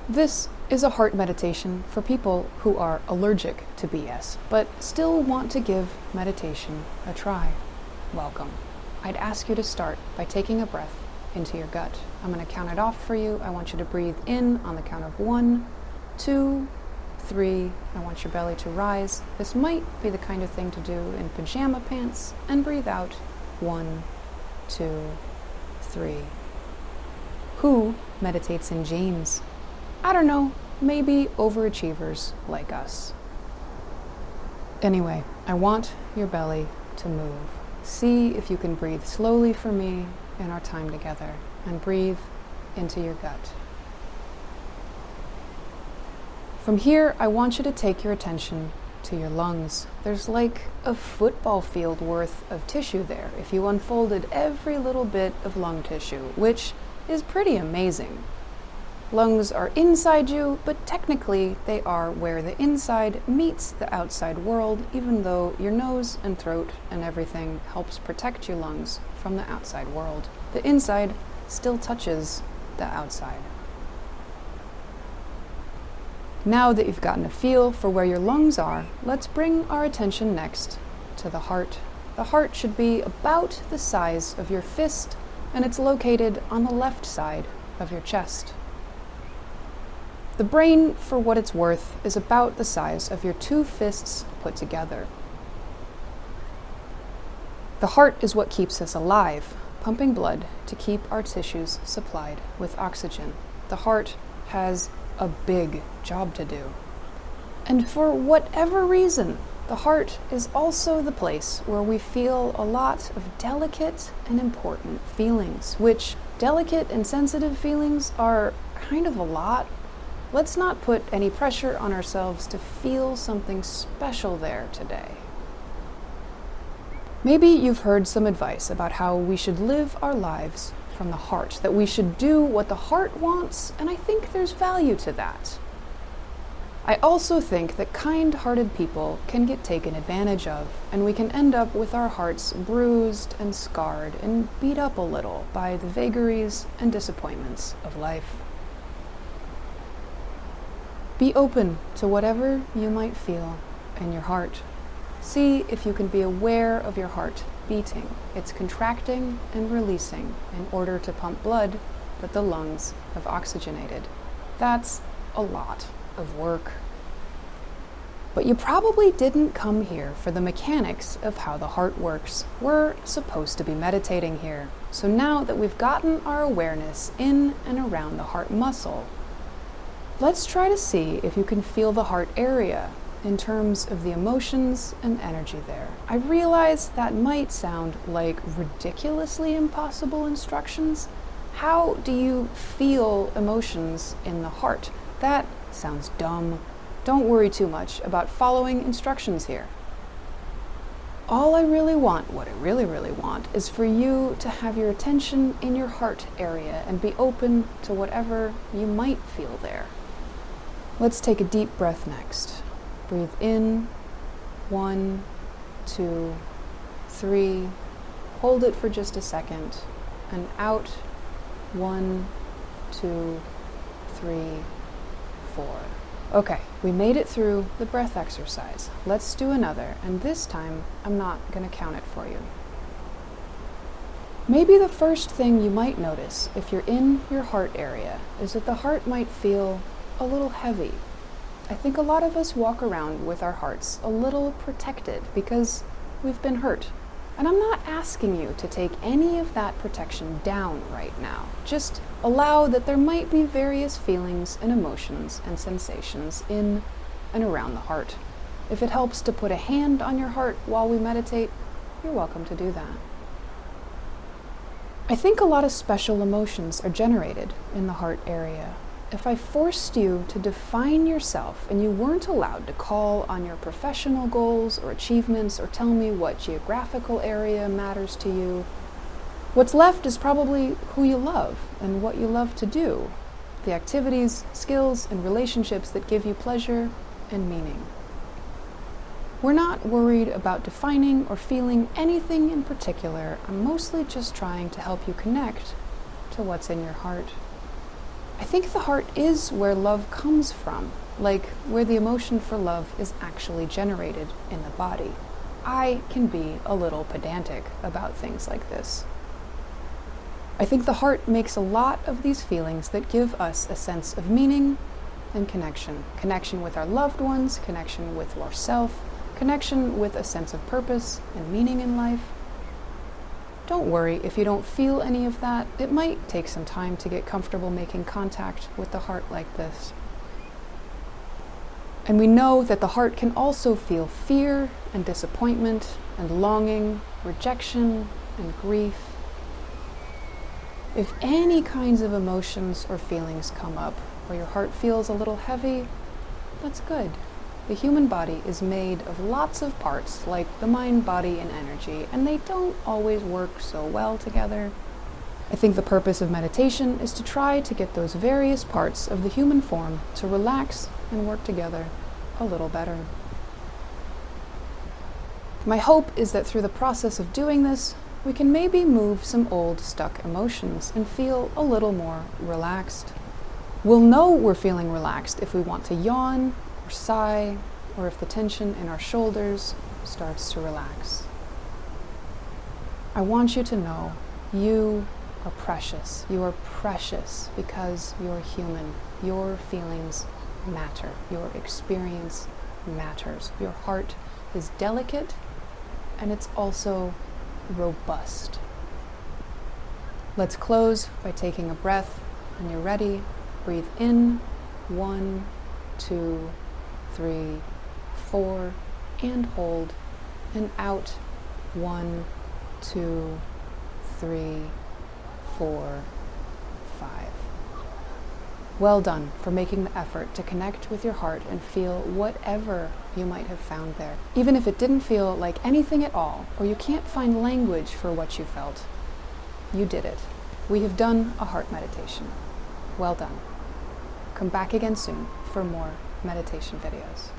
This is a heart meditation for people who are allergic to BS, but still want to give meditation a try. Welcome. I'd ask you to start by taking a breath into your gut. I'm going to count it off for you. I want you to breathe in on the count of 1, 2, 3. I want your belly to rise. This might be the kind of thing to do in pajama pants. And breathe out. 1, 2, 3. Who meditates in jeans? I don't know, maybe overachievers like us. Anyway, I want your belly to move. See if you can breathe slowly for me in our time together, and breathe into your gut. From here, I want you to take your attention to your lungs. There's like a football field worth of tissue there if you unfolded every little bit of lung tissue, which is pretty amazing. Lungs are inside you, but technically they are where the inside meets the outside world, even though your nose and throat and everything helps protect your lungs from the outside world. The inside still touches the outside. Now that you've gotten a feel for where your lungs are, let's bring our attention next to the heart. The heart should be about the size of your fist, and it's located on the left side of your chest. The brain, for what it's worth, is about the size of your 2 fists put together. The heart is what keeps us alive, pumping blood to keep our tissues supplied with oxygen. The heart has a big job to do. And for whatever reason, the heart is also the place where we feel a lot of delicate and important feelings, which delicate and sensitive feelings are kind of a lot. Let's not put any pressure on ourselves to feel something special there today. Maybe you've heard some advice about how we should live our lives from the heart, that we should do what the heart wants, and I think there's value to that. I also think that kind-hearted people can get taken advantage of, and we can end up with our hearts bruised and scarred and beat up a little by the vagaries and disappointments of life. Be open to whatever you might feel in your heart. See if you can be aware of your heart beating. It's contracting and releasing in order to pump blood that the lungs have oxygenated. That's a lot of work. But you probably didn't come here for the mechanics of how the heart works. We're supposed to be meditating here. So now that we've gotten our awareness in and around the heart muscle, let's try to see if you can feel the heart area in terms of the emotions and energy there. I realize that might sound like ridiculously impossible instructions. How do you feel emotions in the heart? That sounds dumb. Don't worry too much about following instructions here. All I really want, what I really want, is for you to have your attention in your heart area and be open to whatever you might feel there. Let's take a deep breath next. Breathe in, 1, 2, 3. Hold it for just a second. And out, 1, 2, 3, 4. Okay, we made it through the breath exercise. Let's do another, and this time I'm not going to count it for you. Maybe the first thing you might notice if you're in your heart area is that the heart might feel a little heavy. I think a lot of us walk around with our hearts a little protected because we've been hurt. And I'm not asking you to take any of that protection down right now. Just allow that there might be various feelings and emotions and sensations in and around the heart. If it helps to put a hand on your heart while we meditate, you're welcome to do that. I think a lot of special emotions are generated in the heart area. If I forced you to define yourself and you weren't allowed to call on your professional goals or achievements or tell me what geographical area matters to you, what's left is probably who you love and what you love to do, the activities, skills, and relationships that give you pleasure and meaning. We're not worried about defining or feeling anything in particular. I'm mostly just trying to help you connect to what's in your heart. I think the heart is where love comes from, like where the emotion for love is actually generated in the body. I can be a little pedantic about things like this. I think the heart makes a lot of these feelings that give us a sense of meaning and connection. Connection with our loved ones, connection with ourself, connection with a sense of purpose and meaning in life. Don't worry if you don't feel any of that. It might take some time to get comfortable making contact with the heart like this. And we know that the heart can also feel fear and disappointment and longing, rejection and grief. If any kinds of emotions or feelings come up, or your heart feels a little heavy, that's good. The human body is made of lots of parts, like the mind, body, and energy, and they don't always work so well together. I think the purpose of meditation is to try to get those various parts of the human form to relax and work together a little better. My hope is that through the process of doing this, we can maybe move some old stuck emotions and feel a little more relaxed. We'll know we're feeling relaxed if we want to yawn or sigh, or if the tension in our shoulders starts to relax. I want you to know you are precious. You are precious because you're human. Your feelings matter. Your experience matters. Your heart is delicate and it's also robust. Let's close by taking a breath. When you're ready, breathe in, 1, 2, 3, 4, and hold, and out, 1, 2, 3, 4, 5. Well done for making the effort to connect with your heart and feel whatever you might have found there. Even if it didn't feel like anything at all, or you can't find language for what you felt, you did it. We have done a heart meditation. Well done. Come back again soon for more meditation videos.